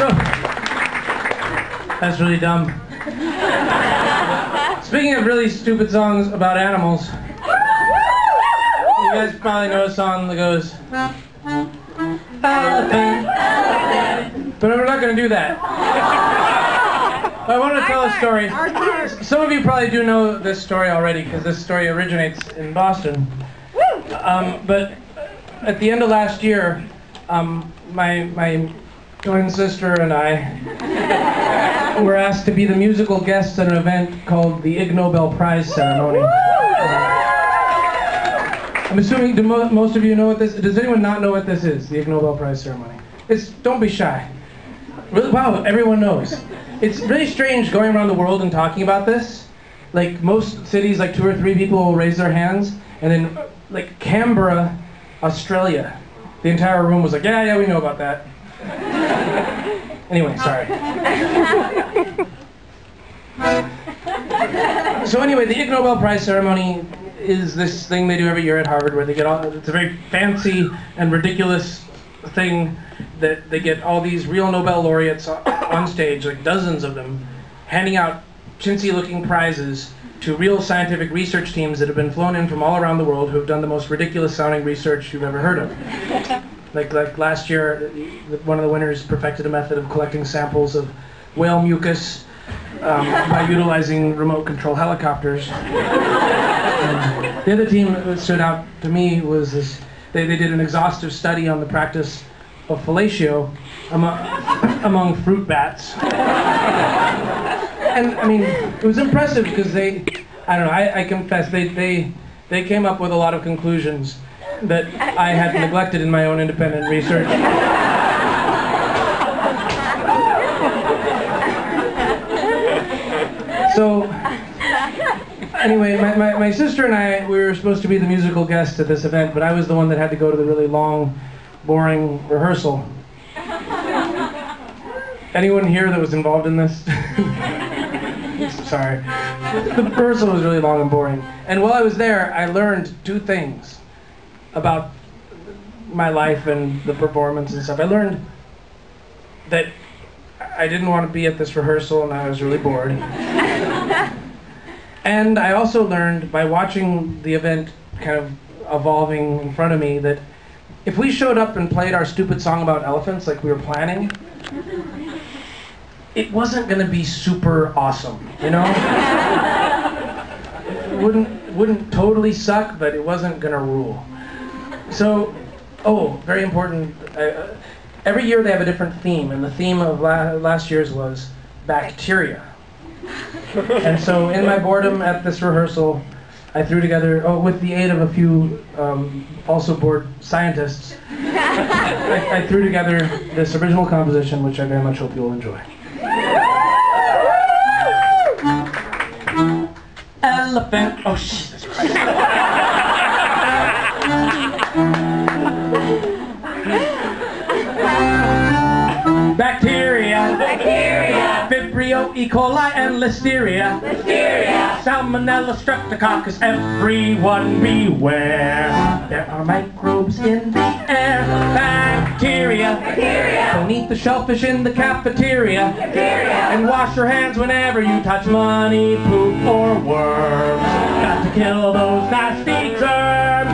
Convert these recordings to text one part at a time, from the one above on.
So, that's really dumb. Speaking of really stupid songs about animals, you guys probably know a song that goes, elephant. But we're not going to do that. I want to tell a story. Some of you probably do know this story already because this story originates in Boston. But at the end of last year, my twin sister and I were asked to be the musical guests at an event called the IgNobel Prize ceremony. I'm assuming, do most of you know what this is? Does anyone not know what this is, the IgNobel Prize ceremony? Don't be shy. Really, wow, everyone knows. It's really strange going around the world and talking about this. Like most cities, like 2 or 3 people will raise their hands, and then like Canberra, Australia, the entire room was like, yeah, we know about that. Anyway, sorry. So anyway, the Ig Nobel Prize ceremony is this thing they do every year at Harvard where they get all, it's a very fancy and ridiculous thing that they get all these real Nobel laureates on stage, like dozens of them, handing out chintzy-looking prizes to real scientific research teams that have been flown in from all around the world who have done the most ridiculous-sounding research you've ever heard of. Like last year, one of the winners perfected a method of collecting samples of whale mucus by utilizing remote control helicopters. The other team that stood out to me was this. They did an exhaustive study on the practice of fellatio among fruit bats. And I mean, it was impressive because I don't know, I confess, they came up with a lot of conclusions that I had neglected in my own independent research. So, anyway, my sister and I, we were supposed to be the musical guests at this event, but I was the one that had to go to the really long, boring rehearsal. Anyone here that was involved in this? Sorry. The rehearsal was really long and boring. And while I was there, I learned 2 things about my life and the performance and stuff. I learned that I didn't want to be at this rehearsal and I was really bored. And I also learned by watching the event kind of evolving in front of me that if we showed up and played our stupid song about elephants like we were planning, it wasn't going to be super awesome, you know? It wouldn't totally suck, but it wasn't going to rule. So, very important, every year they have a different theme, and the theme of last year's was bacteria. And so in my boredom at this rehearsal, I threw together, with the aid of a few also bored scientists, I threw together this original composition, which I very much hope you'll enjoy. Elephant, oh Jesus Christ. Bacteria, Vibrio, E. coli, and Listeria, Salmonella, Streptococcus, everyone beware. There are microbes in the air. Bacteria, don't eat the shellfish in the cafeteria. And wash your hands whenever you touch money, poop, or worms. Got to kill those nasty germs.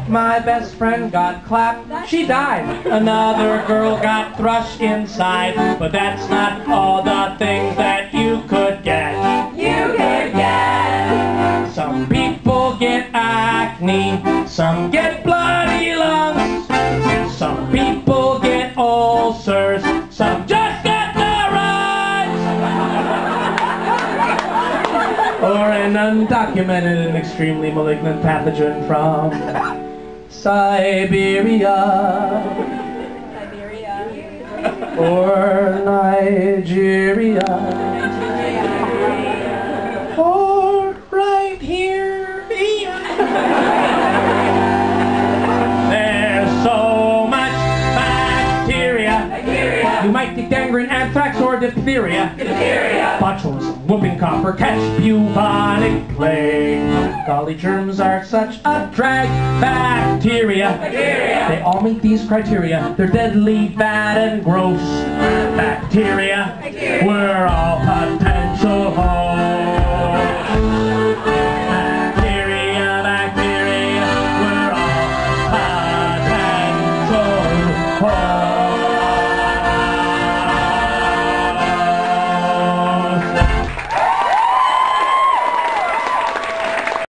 My best friend got clapped, she died. Another girl got thrust inside. But that's not all the things that you could get. Some people get acne, some get bloody lungs, some people get ulcers, some just get the runs. Or an undocumented and extremely malignant pathogen from Siberia, or Nigeria, or right here. There's so much bacteria. You might get gangrene, anthrax, or diphtheria. Botulism, whooping cough, or catch bubonic plague. Golly, germs are such a drag. Bacteria, they all meet these criteria. They're deadly, bad, and gross. bacteria. We're all